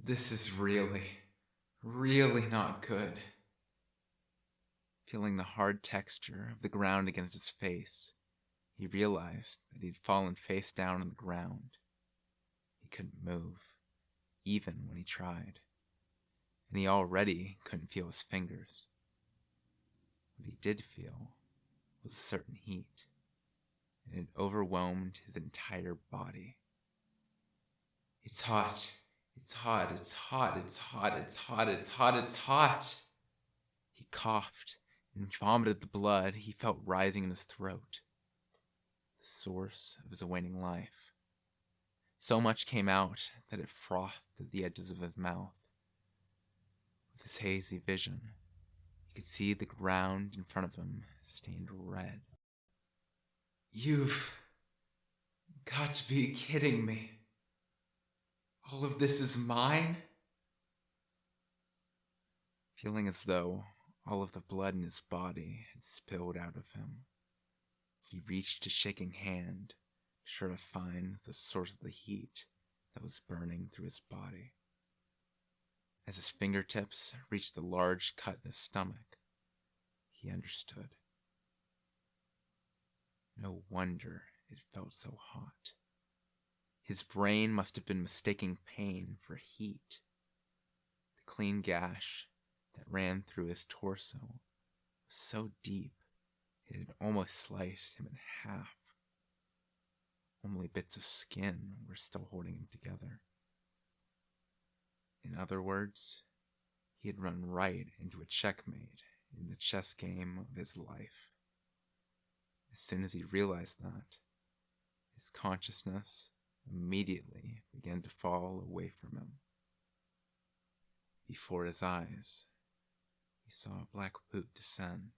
This is really not good. Feeling the hard texture of the ground against his face, he realized that he'd fallen face down on the ground. He couldn't move, even when he tried, and he already couldn't feel his fingers. What he did feel was a certain heat, and it overwhelmed his entire body. It's hot. It's hot. It's hot. It's hot. It's hot. It's hot. It's hot. He coughed and vomited the blood he felt rising in his throat, the source of his waning life. So much came out that it frothed at the edges of his mouth. With his hazy vision, he could see the ground in front of him stained red. You've got to be kidding me. All of this is mine? Feeling as though all of the blood in his body had spilled out of him, he reached a shaking hand, sure to find the source of the heat that was burning through his body. As his fingertips reached the large cut in his stomach, he understood. No wonder it felt so hot. His brain must have been mistaking pain for heat. The clean gash that ran through his torso was so deep it had almost sliced him in half. Only bits of skin were still holding him together. In other words, he had run right into a checkmate in the chess game of his life. As soon as he realized that, his consciousness immediately began to fall away from him. Before his eyes, he saw a black boot descend,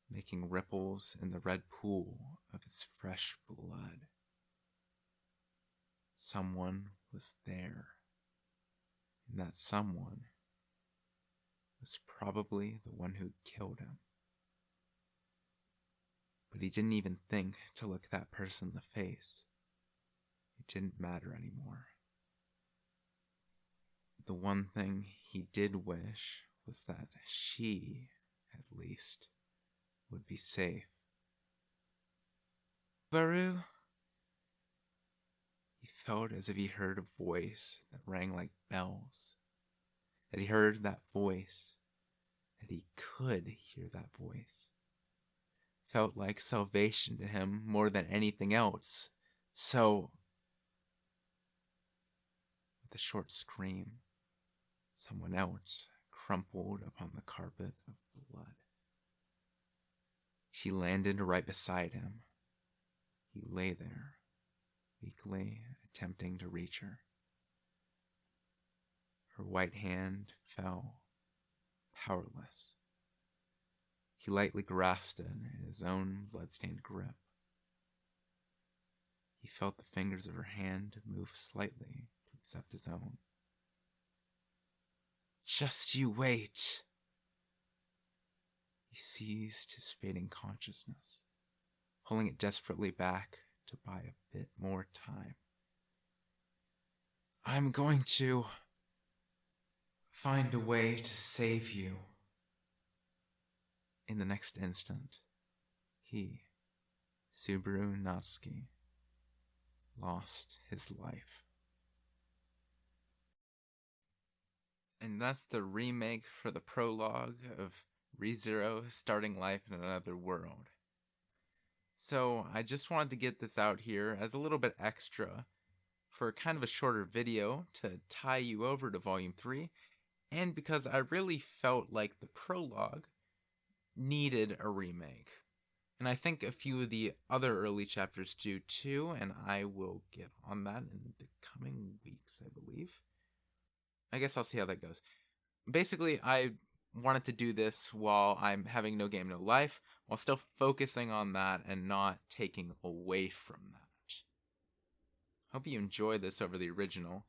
making ripples in the red pool of his fresh blood. Someone was there, and that someone was probably the one who killed him. But he didn't even think to look that person in the face. It didn't matter anymore. The one thing he did wish was that she, at least, would be safe. Baru? He felt as if he heard a voice that rang like bells. That he heard that voice. That he could hear that voice. Felt like salvation to him more than anything else. So, with a short scream, someone else crumpled upon the carpet of blood. She landed right beside him. He lay there, weakly attempting to reach her. Her white hand fell, powerless. He lightly grasped it in his own blood-stained grip. He felt the fingers of her hand move slightly to accept his own. Just you wait. He seized his fading consciousness, pulling it desperately back to buy a bit more time. I'm going to find a way to save you. In the next instant, he, Subaru Natsuki, lost his life. And that's the remake for the prologue of ReZero starting life in another world. So I just wanted to get this out here as a little bit extra for kind of a shorter video to tie you over to Volume 3, and because I really felt like the prologue needed a remake. And I think a few of the other early chapters do too, and I will get on that in the coming weeks, I believe. I guess I'll see how that goes. Basically, I wanted to do this while I'm having No Game, No Life, while still focusing on that and not taking away from that. Hope you enjoy this over the original.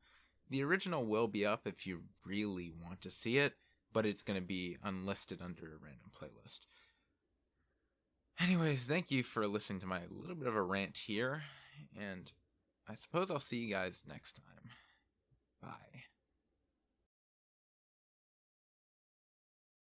The original will be up if you really want to see it, but it's going to be unlisted under a random playlist. Anyways, thank you for listening to my little bit of a rant here, and I suppose I'll see you guys next time.